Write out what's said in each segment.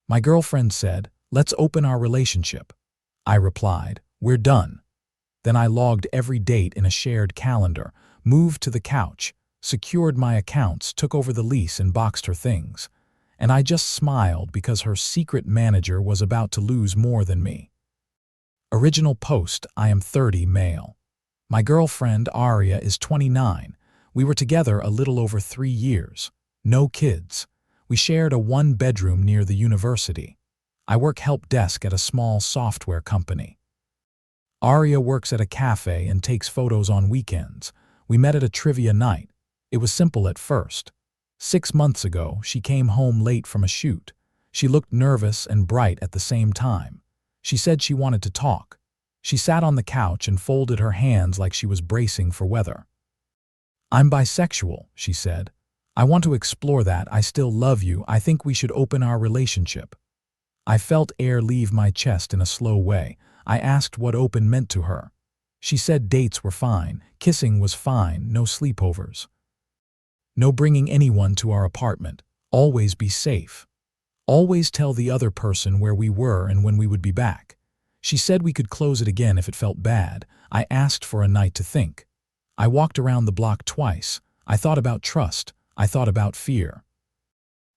My girlfriend said, "Let's open our relationship." I replied, "We're done." Then I logged every date in a shared calendar, moved to the couch, secured my accounts, took over the lease and boxed her things. And I just smiled because her secret manager was about to lose more than me. Original post: I am 30, male. My girlfriend, Aria, is 29. We were together a little over 3 years. No kids. We shared a one-bedroom near the university. I work help desk at a small software company. Aria works at a cafe and takes photos on weekends. We met at a trivia night. It was simple at first. 6 months ago, she came home late from a shoot. She looked nervous and bright at the same time. She said she wanted to talk. She sat on the couch and folded her hands like she was bracing for weather. "I'm bisexual," she said. "I want to explore that. I still love you. I think we should open our relationship." I felt air leave my chest in a slow way. I asked what open meant to her. She said dates were fine, kissing was fine, no sleepovers. No bringing anyone to our apartment. Always be safe. Always tell the other person where we were and when we would be back. She said we could close it again if it felt bad. I asked for a night to think. I walked around the block twice. I thought about trust. I thought about fear.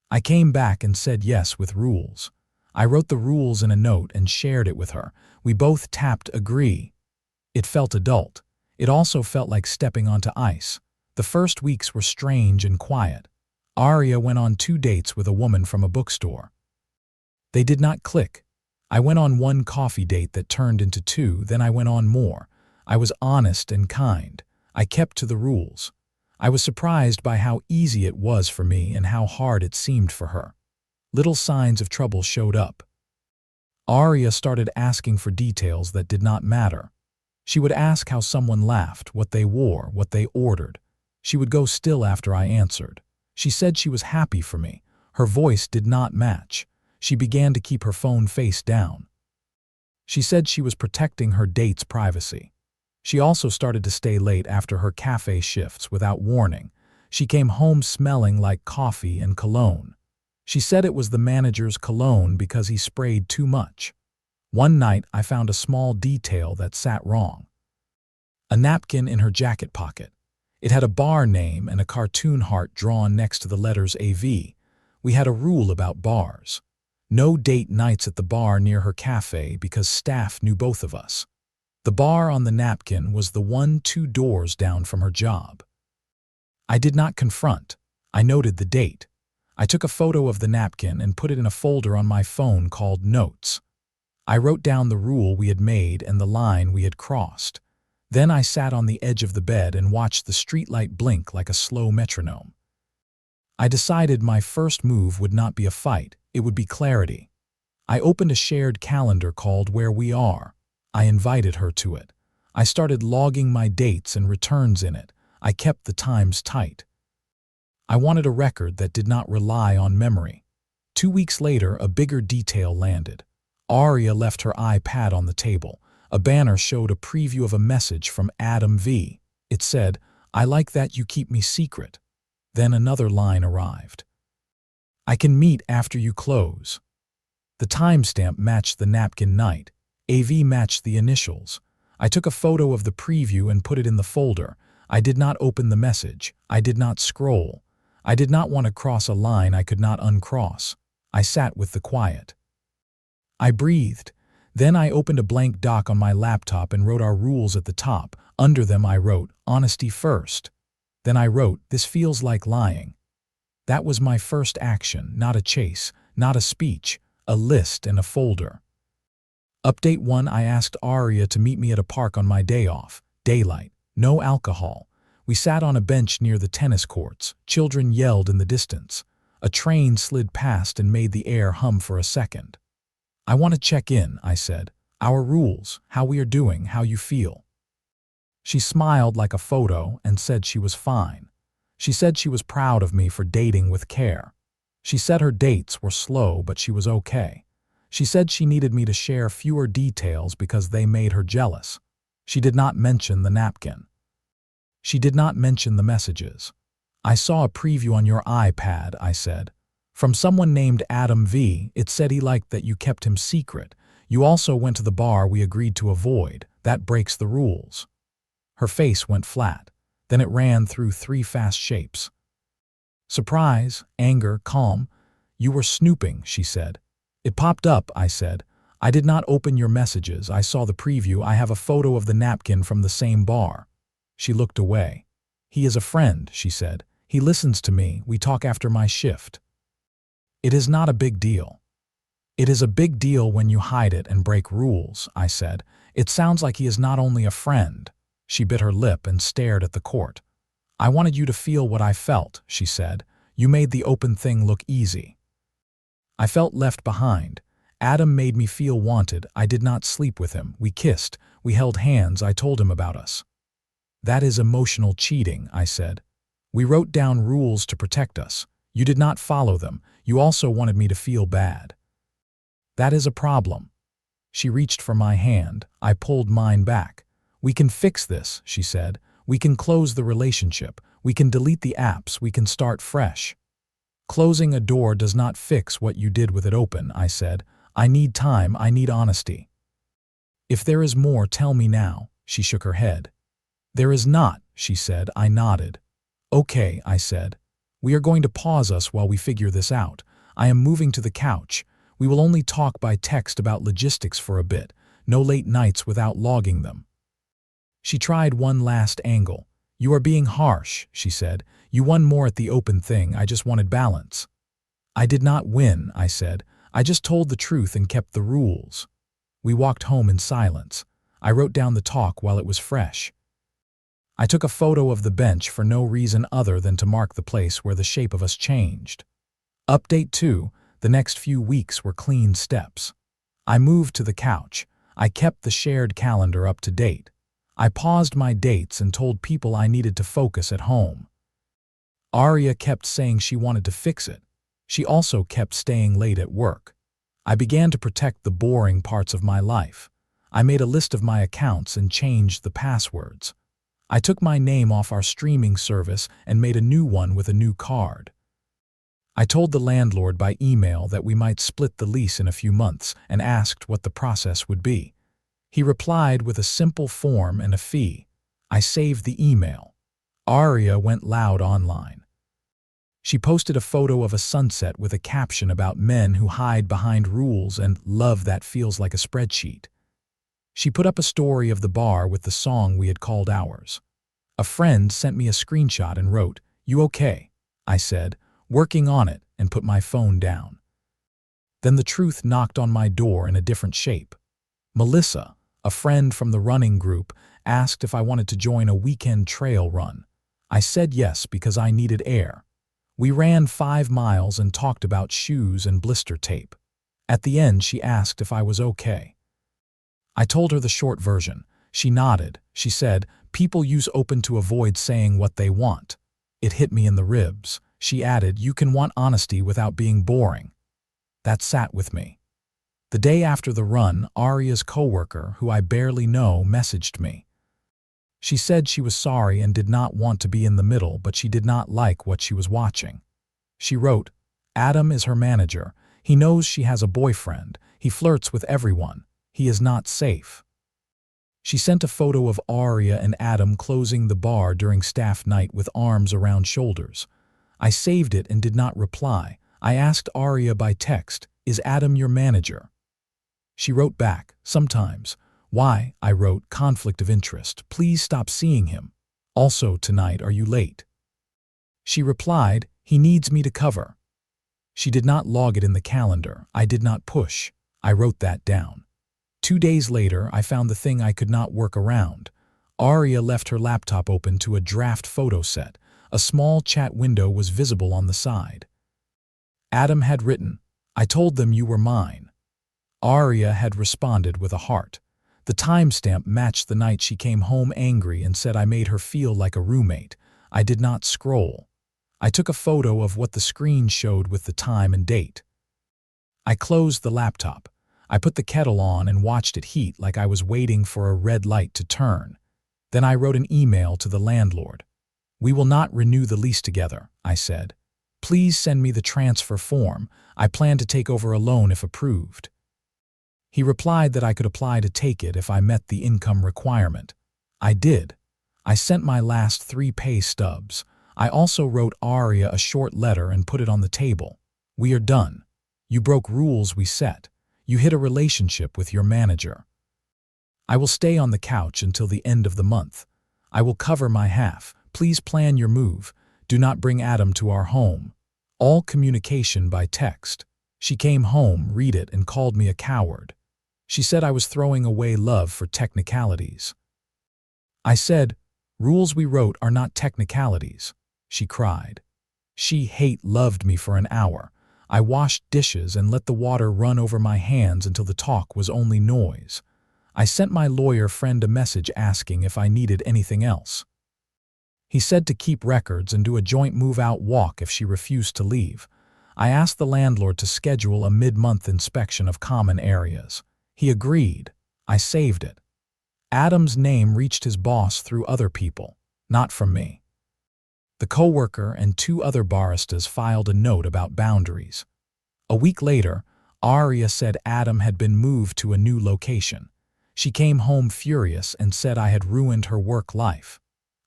I came back and said yes with rules. I wrote the rules in a note and shared it with her. We both tapped agree. It felt adult. It also felt like stepping onto ice. The first weeks were strange and quiet. Aria went on 2 dates with a woman from a bookstore. They did not click. I went on 1 coffee date that turned into 2, then I went on more. I was honest and kind. I kept to the rules. I was surprised by how easy it was for me and how hard it seemed for her. Little signs of trouble showed up. Aria started asking for details that did not matter. She would ask how someone laughed, what they wore, what they ordered. She would go still after I answered. She said she was happy for me. Her voice did not match. She began to keep her phone face down. She said she was protecting her date's privacy. She also started to stay late after her cafe shifts without warning. She came home smelling like coffee and cologne. She said it was the manager's cologne because he sprayed too much. One night, I found a small detail that sat wrong. A napkin in her jacket pocket. It had a bar name and a cartoon heart drawn next to the letters AV. We had a rule about bars. No date nights at the bar near her cafe because staff knew both of us. The bar on the napkin was the one 2 doors down from her job. I did not confront. I noted the date. I took a photo of the napkin and put it in a folder on my phone called Notes. I wrote down the rule we had made and the line we had crossed. Then I sat on the edge of the bed and watched the streetlight blink like a slow metronome. I decided my first move would not be a fight, it would be clarity. I opened a shared calendar called Where We Are. I invited her to it. I started logging my dates and returns in it. I kept the times tight. I wanted a record that did not rely on memory. 2 weeks later, a bigger detail landed. Aria left her iPad on the table. A banner showed a preview of a message from Adam V. It said, "I like that you keep me secret." Then another line arrived. "I can meet after you close." The timestamp matched the napkin night. AV matched the initials. I took a photo of the preview and put it in the folder. I did not open the message. I did not scroll. I did not want to cross a line I could not uncross. I sat with the quiet. I breathed. Then I opened a blank doc on my laptop and wrote our rules at the top. Under them I wrote, "Honesty first." Then I wrote, "This feels like lying." That was my first action, not a chase, not a speech, a list and a folder. Update 1: I asked Aria to meet me at a park on my day off. Daylight. No alcohol. We sat on a bench near the tennis courts. Children yelled in the distance. A train slid past and made the air hum for a second. "I want to check in," I said. "Our rules, how we are doing, how you feel." She smiled like a photo and said she was fine. She said she was proud of me for dating with care. She said her dates were slow, but she was okay. She said she needed me to share fewer details because they made her jealous. She did not mention the napkin. She did not mention the messages. "I saw a preview on your iPad," I said. From someone named Adam V. It said he liked that you kept him secret. You also went to the bar we agreed to avoid. That breaks the rules." Her face went flat. Then it ran through 3 fast shapes. Surprise, anger, calm. "You were snooping," she said. "It popped up," I said. "I did not open your messages. I saw the preview. I have a photo of the napkin from the same bar." She looked away. "He is a friend," she said. "He listens to me. We talk after my shift." "It is not a big deal." "It is a big deal when you hide it and break rules," I said. "It sounds like he is not only a friend." She bit her lip and stared at the court. "I wanted you to feel what I felt," she said. "You made the open thing look easy." I felt left behind. Adam made me feel wanted. I did not sleep with him. We kissed. We held hands. I told him about us. "That is emotional cheating," I said. "We wrote down rules to protect us. You did not follow them. You also wanted me to feel bad." "That is a problem." She reached for my hand. I pulled mine back. "We can fix this," she said. "We can close the relationship. We can delete the apps. We can start fresh." "Closing a door does not fix what you did with it open," I said. "I need time. I need honesty." "If there is more, tell me now." She shook her head. "There is not," she said. I nodded. "Okay," I said. "We are going to pause us while we figure this out. I am moving to the couch. We will only talk by text about logistics for a bit. No late nights without logging them." She tried one last angle. "You are being harsh," she said. "You won more at the open thing. I just wanted balance." "I did not win," I said. "I just told the truth and kept the rules." We walked home in silence. I wrote down the talk while it was fresh. I took a photo of the bench for no reason other than to mark the place where the shape of us changed. Update 2. The next few weeks were clean steps. I moved to the couch. I kept the shared calendar up to date. I paused my dates and told people I needed to focus at home. Aria kept saying she wanted to fix it. She also kept staying late at work. I began to protect the boring parts of my life. I made a list of my accounts and changed the passwords. I took my name off our streaming service and made a new one with a new card. I told the landlord by email that we might split the lease in a few months and asked what the process would be. He replied with a simple form and a fee. I saved the email. Aria went loud online. She posted a photo of a sunset with a caption about men who hide behind rules and love that feels like a spreadsheet. She put up a story of the bar with the song we had called ours. A friend sent me a screenshot and wrote, "You okay?" I said, "Working on it," and put my phone down. Then the truth knocked on my door in a different shape. Melissa, a friend from the running group, asked if I wanted to join a weekend trail run. I said yes because I needed air. We ran 5 miles and talked about shoes and blister tape. At the end, she asked if I was okay. I told her the short version. She nodded. She said, "People use open to avoid saying what they want." It hit me in the ribs. She added, "You can want honesty without being boring." That sat with me. The day after the run, Aria's coworker, who I barely know, messaged me. She said she was sorry and did not want to be in the middle, but she did not like what she was watching. She wrote, "Adam is her manager. He knows she has a boyfriend. He flirts with everyone. He is not safe." She sent a photo of Aria and Adam closing the bar during staff night with arms around shoulders. I saved it and did not reply. I asked Aria by text, "Is Adam your manager?" She wrote back, "Sometimes." "Why?" I wrote, "Conflict of interest. Please stop seeing him. Also, tonight, are you late?" She replied, "He needs me to cover." She did not log it in the calendar. I did not push. I wrote that down. 2 days later, I found the thing I could not work around. Aria left her laptop open to a draft photo set. A small chat window was visible on the side. Adam had written, "I told them you were mine." Aria had responded with a heart. The timestamp matched the night she came home angry and said I made her feel like a roommate. I did not scroll. I took a photo of what the screen showed with the time and date. I closed the laptop. I put the kettle on and watched it heat like I was waiting for a red light to turn. Then I wrote an email to the landlord. "We will not renew the lease together," I said. Please send me the transfer form. I plan to take over a loan if approved. He replied that I could apply to take it if I met the income requirement. I did. I sent my last 3 pay stubs. I also wrote Aria a short letter and put it on the table. We are done. You broke rules we set. You hit a relationship with your manager. I will stay on the couch until the end of the month. I will cover my half. Please plan your move. Do not bring Adam to our home. All communication by text. She came home, read it, and called me a coward. She said I was throwing away love for technicalities. I said, rules we wrote are not technicalities. She cried. She loved me for an hour. I washed dishes and let the water run over my hands until the talk was only noise. I sent my lawyer friend a message asking if I needed anything else. He said to keep records and do a joint move-out walk if she refused to leave. I asked the landlord to schedule a mid-month inspection of common areas. He agreed. I saved it. Adam's name reached his boss through other people, not from me. The coworker and 2 other baristas filed a note about boundaries. A week later, Aria said Adam had been moved to a new location. She came home furious and said I had ruined her work life.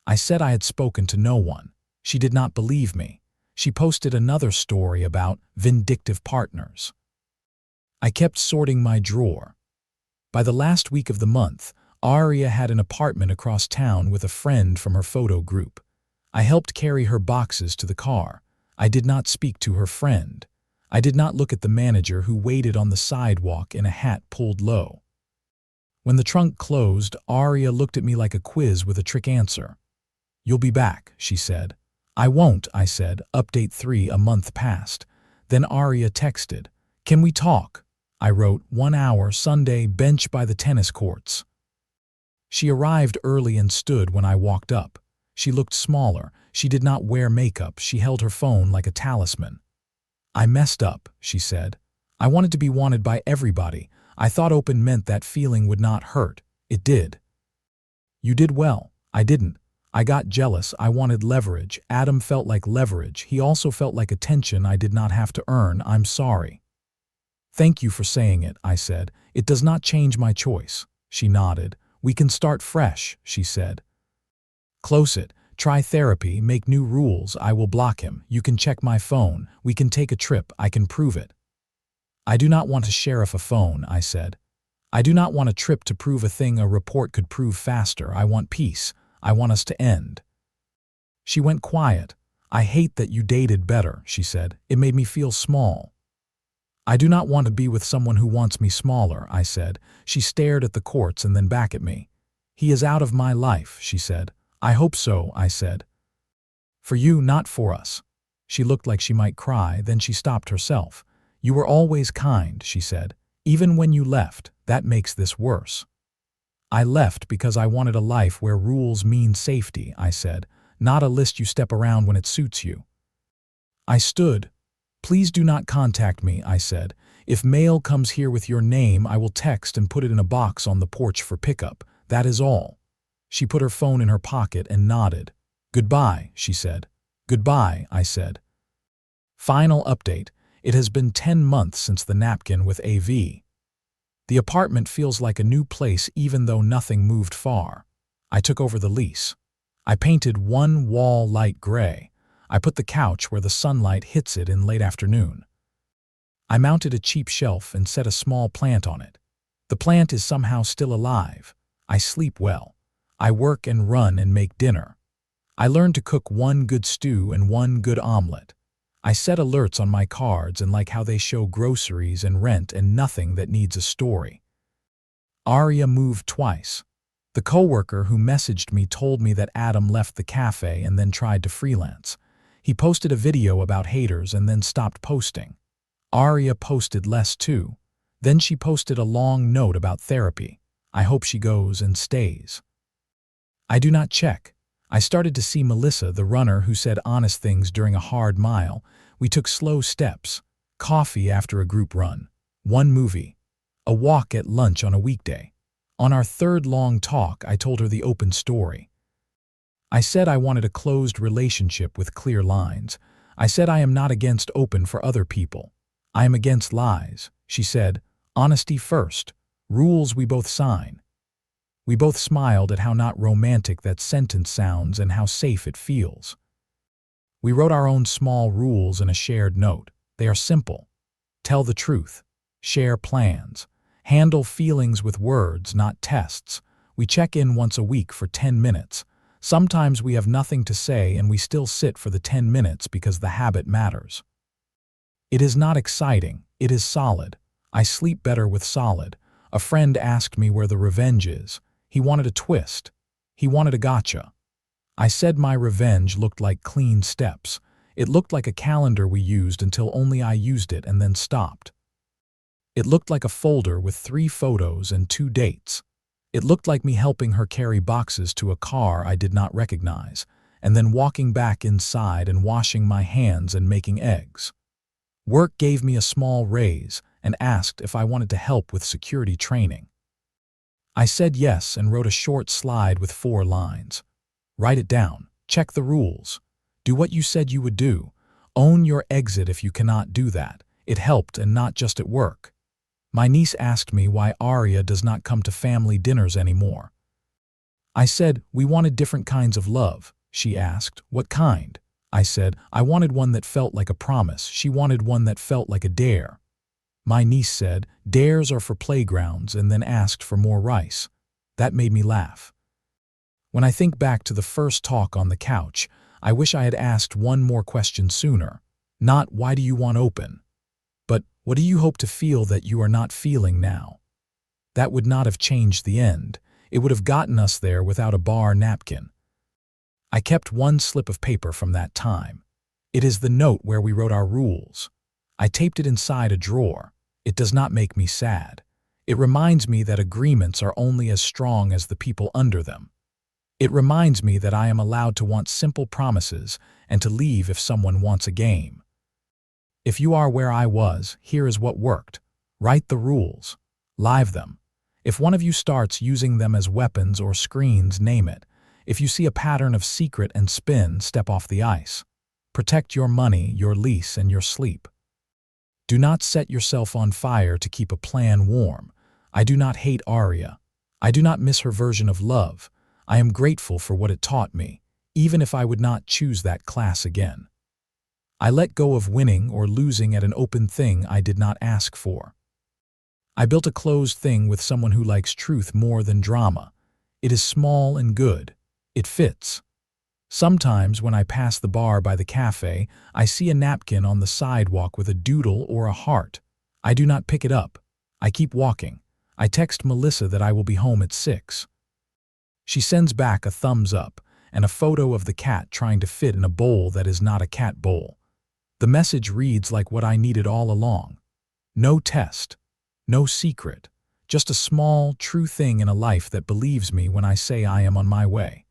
I said I had spoken to no one. She did not believe me. She posted another story about vindictive partners. I kept sorting my drawer. By the last week of the month, Aria had an apartment across town with a friend from her photo group. I helped carry her boxes to the car. I did not speak to her friend. I did not look at the manager who waited on the sidewalk in a hat pulled low. When the trunk closed, Aria looked at me like a quiz with a trick answer. You'll be back, she said. I won't, I said. Update 3, a month passed. Then Aria texted. Can we talk? I wrote, 1 hour, Sunday, bench by the tennis courts. She arrived early and stood when I walked up. She looked smaller. She did not wear makeup. She held her phone like a talisman. I messed up, she said. I wanted to be wanted by everybody. I thought open meant that feeling would not hurt. It did. You did well. I didn't. I got jealous. I wanted leverage. Adam felt like leverage. He also felt like attention I did not have to earn. I'm sorry. Thank you for saying it, I said. It does not change my choice. She nodded. We can start fresh, she said. Close it. Try therapy. Make new rules. I will block him. You can check my phone. We can take a trip. I can prove it. I do not want to sheriff a phone, I said. I do not want a trip to prove a thing a report could prove faster. I want peace. I want us to end. She went quiet. I hate that you dated better, she said. It made me feel small. I do not want to be with someone who wants me smaller, I said. She stared at the courts and then back at me. He is out of my life, she said. I hope so, I said. For you, not for us. She looked like she might cry, then she stopped herself. You were always kind, she said. Even when you left, that makes this worse. I left because I wanted a life where rules mean safety, I said, not a list you step around when it suits you. I stood. Please do not contact me, I said. If mail comes here with your name, I will text and put it in a box on the porch for pickup. That is all. She put her phone in her pocket and nodded. Goodbye, she said. Goodbye, I said. Final update. It has been 10 months since the napkin with AV. The apartment feels like a new place even though nothing moved far. I took over the lease. I painted one wall light gray. I put the couch where the sunlight hits it in late afternoon. I mounted a cheap shelf and set a small plant on it. The plant is somehow still alive. I sleep well. I work and run and make dinner. I learned to cook one good stew and one good omelet. I set alerts on my cards and like how they show groceries and rent and nothing that needs a story. Aria moved twice. The coworker who messaged me told me that Adam left the cafe and then tried to freelance. He posted a video about haters and then stopped posting. Aria posted less too. Then she posted a long note about therapy. I hope she goes and stays. I do not check. I started to see Melissa, the runner who said honest things during a hard mile. We took slow steps. Coffee after a group run. One movie. A walk at lunch on a weekday. On our third long talk, I told her the open story. I said I wanted a closed relationship with clear lines. I said I am not against open for other people. I am against lies. She said, honesty first. Rules we both sign. We both smiled at how not romantic that sentence sounds and how safe it feels. We wrote our own small rules in a shared note. They are simple. Tell the truth. Share plans. Handle feelings with words, not tests. We check in once a week for 10 minutes. Sometimes we have nothing to say and we still sit for the 10 minutes because the habit matters. It is not exciting. It is solid. I sleep better with solid. A friend asked me where the revenge is. He wanted a twist. He wanted a gotcha. I said my revenge looked like clean steps. It looked like a calendar we used until only I used it and then stopped. It looked like a folder with 3 photos and 2 dates. It looked like me helping her carry boxes to a car I did not recognize, and then walking back inside and washing my hands and making eggs. Work gave me a small raise and asked if I wanted to help with security training. I said yes and wrote a short slide with 4 lines. Write it down. Check the rules. Do what you said you would do. Own your exit if you cannot do that. It helped, and not just at work. My niece asked me why Aria does not come to family dinners anymore. I said, we wanted different kinds of love. She asked, what kind? I said, I wanted one that felt like a promise. She wanted one that felt like a dare. My niece said, dares are for playgrounds, and then asked for more rice. That made me laugh. When I think back to the first talk on the couch, I wish I had asked one more question sooner. Not, why do you want open? But, what do you hope to feel that you are not feeling now? That would not have changed the end. It would have gotten us there without a bar napkin. I kept one slip of paper from that time. It is the note where we wrote our rules. I taped it inside a drawer. It does not make me sad. It reminds me that agreements are only as strong as the people under them. It reminds me that I am allowed to want simple promises and to leave if someone wants a game. If you are where I was, here is what worked. Write the rules. Live them. If one of you starts using them as weapons or screens, name it. If you see a pattern of secret and spin, step off the ice. Protect your money, your lease, and your sleep. Do not set yourself on fire to keep a plan warm. I do not hate Aria. I do not miss her version of love. I am grateful for what it taught me, even if I would not choose that class again. I let go of winning or losing at an open thing I did not ask for. I built a closed thing with someone who likes truth more than drama. It is small and good. It fits. Sometimes when I pass the bar by the cafe, I see a napkin on the sidewalk with a doodle or a heart. I do not pick it up. I keep walking. I text Melissa that I will be home at 6. She sends back a thumbs up and a photo of the cat trying to fit in a bowl that is not a cat bowl. The message reads like what I needed all along. No test. No secret. Just a small, true thing in a life that believes me when I say I am on my way.